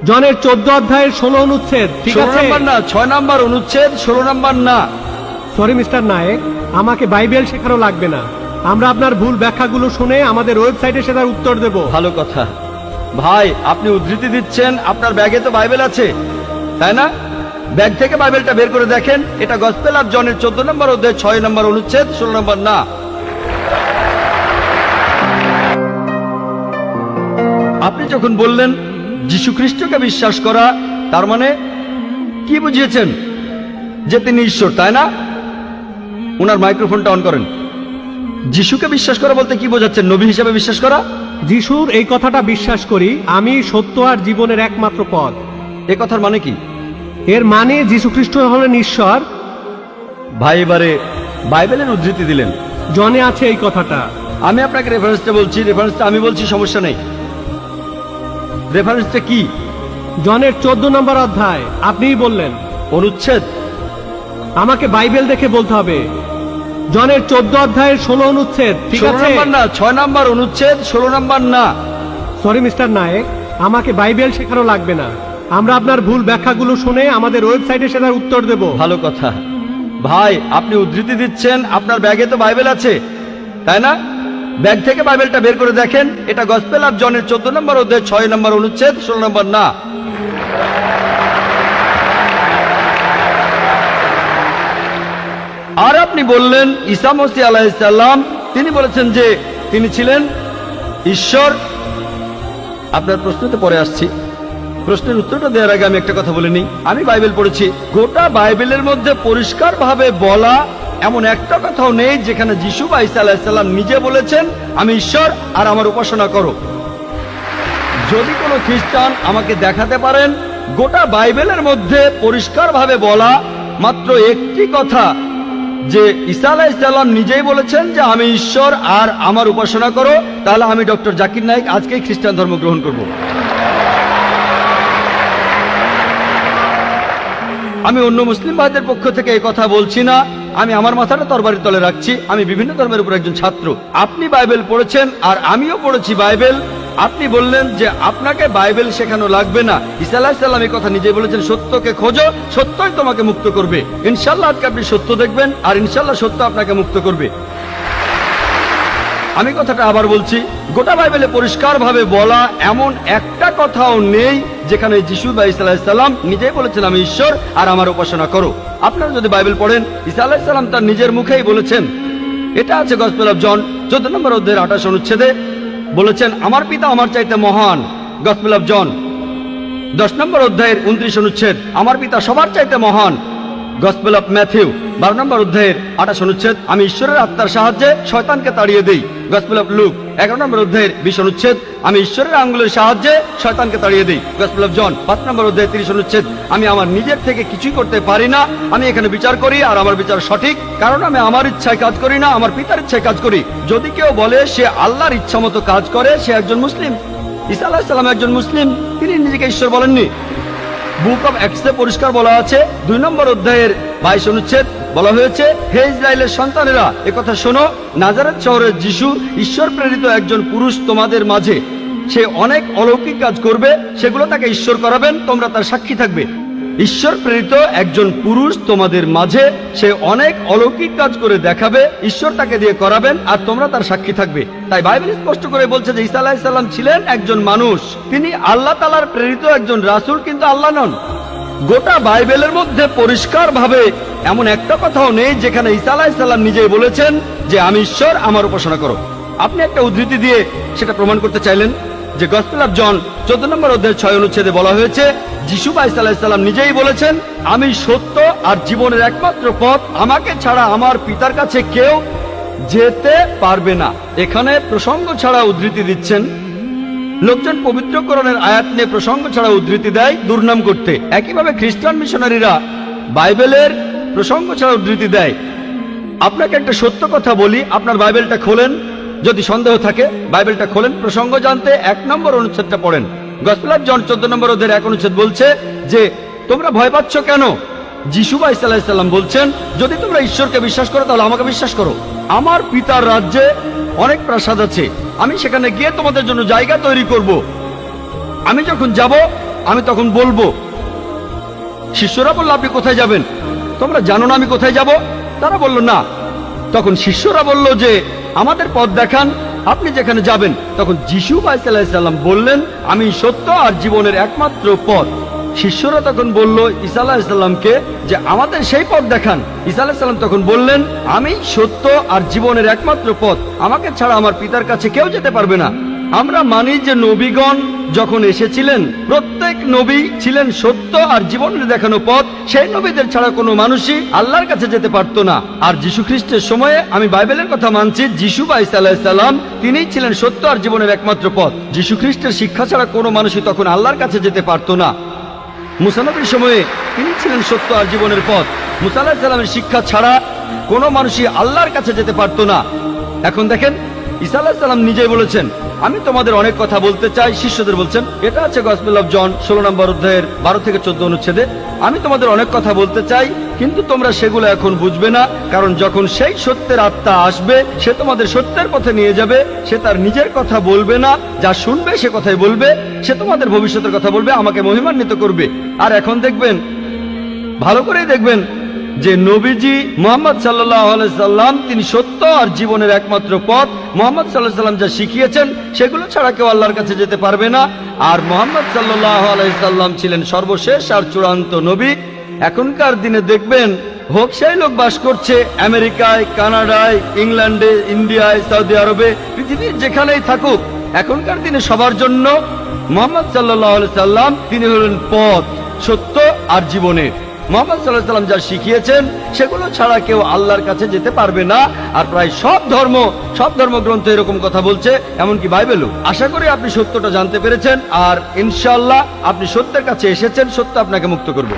জনের 14 অধ্যায়ের 16 অনুচ্ছেদ, ঠিক 16 আছে? নম্বর না, 6 নম্বর অনুচ্ছেদ, 16 নম্বর না। সরি মিস্টার নায়েক, আমাকে বাইবেল শেখানো লাগবে না। আমরা আপনার ভুল ব্যাখ্যাগুলো শুনে আমাদের ওয়েবসাইটে সেটার উত্তর দেব। ভালো কথা ভাই, আপনি উদ্ধৃতি দিচ্ছেন, আপনার ব্যাগে তো বাইবেল আছে তাই না? ব্যাগ থেকে বাইবেলটা বের করে দেখেন, এটা গসপেল অফ জনের 14 নম্বর অধ্যায় 6 নম্বর অনুচ্ছেদ, 16 নম্বর না। আপনি যখন বললেন যীশু খ্রিস্টকে বিশ্বাস করা, তার মানে কি বুঝিয়েছেন? যে তিনি ঈশ্বর, তাই না? ওনার মাইক্রোফোনটা অন করেন। যিশুকে বিশ্বাস করা বলতে কি বোঝাচ্ছেন? নবী হিসেবে বিশ্বাস করা? যিশুর এই কথাটা বিশ্বাস করি, আমি সত্য আর জীবনের একমাত্র পথ। এ কথার মানে কি? এর মানে যীশু খ্রিস্ট হলেন ঈশ্বর। ভাই এবারে বাইবেলের উদ্ধৃতি দিলেন। জনে আছে এই কথাটা। আমি আপনাকে রেফারেন্সটা বলছি, রেফারেন্সটা আমি বলছি, সমস্যা নেই। রেফারেন্সটা কি? জনের 14 নম্বর অধ্যায়, আপনিই বললেন। অনুচ্ছেদ? আমাকে বাইবেল দেখে বলতে হবে। জনের 14 অধ্যায়ের 16 অনুচ্ছেদ, ঠিক 16 আছে? নম্বর না, 6 নম্বর অনুচ্ছেদ, 16 নম্বর না। সরি মিস্টার নায়েক, আমাকে বাইবেল শেখানো লাগবে না। আমরা আপনার ভুল ব্যাখ্যাগুলো শুনে আমাদের ওয়েবসাইটে সেটার উত্তর দেব। ভালো কথা ভাই, আপনি উদ্ধৃতি দিচ্ছেন, আপনার ব্যাগে তো বাইবেল আছে তাই না? ব্যাগ থেকে বাইবেলটা বের করে দেখেন, এটা গসপেল অফ জনের 14 নম্বর অধ্যায় 6 নম্বর অনুচ্ছেদ, 16 নম্বর না। আর আপনি বললেন ঈসা মসীহ আলাইহিস সালাম, তিনি বলেছেন যে তিনি ছিলেন ঈশ্বর। আপনার প্রশ্নতে পরে আসছি, প্রশ্নের উত্তরটা দেওয়ার আগে আমি একটা কথা বলে নিই। আমি বাইবেল পড়েছি, গোটা বাইবেলের মধ্যে পরিষ্কারভাবে বলা এমন একটা কথাও নেই যেখানে যিশু বা ঈসা আলাইহিস সালাম নিজে বলেছেন আমি ঈশ্বর আর আমার উপাসনা করো। যদি কোনো খ্রিস্টান আমাকে দেখাতে পারেন গোটা বাইবেলের মধ্যে পরিষ্কারভাবে বলা মাত্র একটি কথা যে ঈসা আলাইহিস সালাম নিজেই বলেছেন যে আমি ঈশ্বর আর আমার উপাসনা করো, তাহলে আমি ডক্টর জাকির নায়েক আজকেই খ্রিস্টান ধর্ম গ্রহণ করব। আমি অন্য মুসলিম ভাইদের পক্ষ থেকে এই কথা বলছি না, আমি আমার মাথাটা তরবারির তলে রাখছি। আমি বিভিন্ন ধর্মের উপর একজন ছাত্র। আপনি বাইবেল পড়েছেন আর আমিও পড়েছি বাইবেল। আপনি বললেন যে আপনাকে বাইবেল শেখানো লাগবে না। ঈসা আলাইহিস সালাম এই কথা নিজেই বলেছেন, সত্যকে খোঁজো, সত্যই তোমাকে মুক্ত করবে। ইনশাআল্লাহ আজকে আপনি সত্য দেখবেন আর ইনশাআল্লাহ সত্য আপনাকে মুক্ত করবে। আমি কথাটা আবার বলছি, গোটা বাইবেলে পরিষ্কারভাবে বলা এমন একটা কথাও নেই যেখানে যিশু বা ঈসা আলাইহিস সালাম নিজেই বলেছেন আমি ঈশ্বর আর আমার উপাসনা করো। আপনারা যদি বাইবেল পড়েন, ঈসা আলাইহিস সালাম তার নিজের মুখেই বলেছেন। এটা আছে গসপেল অফ জন 14 নম্বর অধ্যায়ের 28 অনুচ্ছেদে, বলেছেন আমার পিতা আমার চাইতে মহান। গসপেল অফ জন 10 নম্বর অধ্যায়ের 29 অনুচ্ছেদ, আমার পিতা সবার চাইতে মহান। গসপেল অফ ম্যাথিউ 12 নম্বর অধ্যায়ের 28 অনুচ্ছেদ, আমি ঈশ্বরের আত্মার সাহায্যে শয়তানকে তাড়িয়ে দেই। গসপেল অফ লুক 11 নম্বর অধ্যায়ের 20 অনুচ্ছেদ, আমি ঈশ্বরের আঙ্গুলের সাহায্যে শয়তানকে তাড়িয়ে দেই। গসপেল অফ জন 5 নম্বর অধ্যায়ের 30 অনুচ্ছেদ, আমি আমার নিজের থেকে কিছুই করতে পারি না, আমি এখানে বিচার করি আর আমার বিচার সঠিক, কারণ আমি আমার ইচ্ছায় কাজ করি না, আমার পিতার ইচ্ছায় কাজ করি। যদি কেউ বলে সে আল্লাহর ইচ্ছা মতো কাজ করে, সে একজন মুসলিম। ঈসা আলাইহিস সালাম একজন মুসলিম, তিনি নিজেকে ঈশ্বর বলেননি। বুক অব অ্যাক্টসে পরিষ্কার বলা আছে 2 নম্বর অধ্যায়ের 22 অনুচ্ছেদ, বলা হয়েছে হে ইসরায়েলের সন্তানেরা, একথা শোনো, নাজারেত শহরের যিশু ঈশ্বর প্রেরিত একজন পুরুষ তোমাদের মাঝে। সে অনেক অলৌকিক কাজ করবে, সেগুলো তাকে ঈশ্বর করাবেন, তোমরা তার সাক্ষী থাকবে। ঈশ্বর প্রেরিত একজন পুরুষ তোমাদের মাঝে, সে অনেক অলৌকিক কাজ করে দেখাবে, ঈশ্বর তাকে দিয়ে করাবেন আর তোমরা তার সাক্ষী থাকবে। তাই বাইবেল স্পষ্ট করে বলছে যে ঈসা আলাইহিস সালাম ছিলেন একজন মানুষ, তিনি আল্লাহ তাআলার প্রেরিত একজন রাসূল, কিন্তু আল্লাহ নন। গোটা বাইবেলের মধ্যে পরিষ্কারভাবে এমন একটা কথাও নেই যেখানে ঈসা আলাইহিস সালাম নিজেই বলেছেন যে আমি ঈশ্বর, আমার উপাসনা করো। আপনি একটা উদ্ধৃতি দিয়ে সেটা প্রমাণ করতে চাইলেন যে গসপেল অফ জন 14 নম্বর অধ্যায়ের 6 অনুচ্ছেদে বলা হয়েছে যিশু বা ঈসা আলাইহিস সালাম নিজেই বলেছেন আমি সত্য আর জীবনের একমাত্র পথ, আমাকে ছাড়া আমার পিতার কাছে কেউ যেতে পারবে না। এখানে প্রসঙ্গ ছাড়া উদ্ধৃতি দিচ্ছেন। লোকজন পবিত্রকরণের আয়াত নিয়ে প্রসঙ্গ ছাড়া উদ্ধৃতি দেয় দুর্নাম করতে। একইভাবে খ্রিস্টান মিশনারিরা বাইবেলের প্রসঙ্গ ছাড়া উদ্ধৃতি দেয়। আপনাকে একটা সত্য কথা বলি, আপনার বাইবেলটা খোলেন, যদি সন্দেহ থাকে বাইবেলটা খোলেন, প্রসঙ্গ জানতে 1 নম্বর অনুচ্ছেদটা পড়েন। গসপেল অফ জন 14 নম্বর অধ্যায়ের 1 অনুচ্ছেদ বলছে যে তোমরা ভয় পাচ্ছ কেন? যিশু বা ঈসা আলাইহিস সালাম বলছেন যদি তোমরা ঈশ্বরকে বিশ্বাস করো তাহলে আমাকে বিশ্বাস করো। আমার পিতার রাজ্যে অনেক প্রাসাদ আছে, আমি সেখানে গিয়ে তোমাদের জন্য জায়গা তৈরি করব। আমি যখন যাব আমি তখন বলবো। শিষ্যরা বলল, আপনি কোথায় যাবেন? তোমরা জানো না আমি কোথায় যাব? তারা বলল না। তখন শিষ্যরা বলল যে আমাদের পথ দেখান, আপনি যেখানে যাবেন। তখন যিশু আলাইহিস সালাম বললেন, আমি সত্য আর জীবনের একমাত্র পথ। শিষ্যরা তখন বলল ঈসা আলাইহিস সালামকে যে আমাদের সেই পথ দেখান। ঈসা আলাইহিস সালাম তখন বললেন, আমি সত্য আর জীবনের একমাত্র পথ, আমাকে ছাড়া আমার পিতার কাছে কেউ যেতে পারবে না। আমরা মানি যে নবীগণ যখন এসেছিলেন, প্রত্যেক নবী ছিলেন সত্য আর জীবনের দেখানো পথ। সেই নবীদের ছাড়া কোনো মানুষই আল্লাহর কাছে যেতে পারতো না। আর যীশু খ্রিস্টের সময়ে আমি বাইবেলের কথা মানছি, যিশু বা ঈসা আলাইহিস সালাম তিনিই ছিলেন সত্য আর জীবনের একমাত্র পথ। যীশু খ্রিস্টের শিক্ষা ছাড়া কোনো মানুষই তখন আল্লাহর কাছে যেতে পারতো না। মুসা নবীর সময়ে তিনি ছিলেন সত্য আর জীবনের পথ। মুসা আলাইহিস সালামের শিক্ষা ছাড়া কোনো মানুষই আল্লাহর কাছে যেতে পারতো না। এখন দেখেন, ঈসা আলাইহিস সালাম নিজেই বলেছেন, আমি তোমাদের অনেক কথা বলতে চাই। শিষ্যদের বলছেন, এটা আছে গসপেল অফ জন 16 নম্বর অধ্যায়ের 12 থেকে 14 অনুচ্ছেদে, আমি তোমাদের অনেক কথা বলতে চাই, কিন্তু তোমরা সেগুলো এখন বুঝবে না। কারণ যখন সেই সত্যের আত্মা আসবে, সে তোমাদের সত্যের পথে নিয়ে যাবে। সে তার নিজের কথা বলবে না, যা শুনবে সে কথাই বলবে। সে তোমাদের ভবিষ্যতের কথা বলবে, আমাকে মহিমান্বিত করবে। আর এখন দেখবেন, ভালো করেই দেখবেন যে নবীজি মুহাম্মদ সাল্লাল্লাহু আলাইহি সাল্লাম তিনি সত্য আর জীবনের একমাত্র পথ। মুহাম্মদ সাল্লাল্লাহু আলাইহি সাল্লাম যা শিখিয়েছেন সেগুলো ছাড়া কেউ আল্লাহর কাছে যেতে পারবে না। আর মুহাম্মদ সাল্লাল্লাহু আলাইহি সাল্লাম ছিলেন সর্বশেষ আর চূড়ান্ত নবী। এখনকার দিনে দেখবেন, হোক সেই লোক বাস করছে আমেরিকায়, কানাডায়, ইংল্যান্ডে, ইন্ডিয়ায়, সৌদি আরবে, পৃথিবীর যেখানেই থাকুক, এখনকার দিনে সবার জন্য মুহাম্মদ সাল্লাল্লাহু আলাইহি সাল্লাম তিনি হলেন পথ, সত্য আর জীবনের। মুহাম্মদ সাল্লাল্লাহু আলাইহি সাল্লাম যা শিখিয়েছেন সেগুলো ছাড়া কেউ আল্লাহর কাছে যেতে পারবে না। আর প্রায় সব ধর্মগ্রন্থ এরকম কথা বলছে, এমনকি বাইবেলও। আশা করি আপনি সত্যটা জানতে পেরেছেন, আর ইনশাআল্লাহ আপনি সত্যের কাছে এসেছেন। সত্য আপনাকে মুক্ত করবে।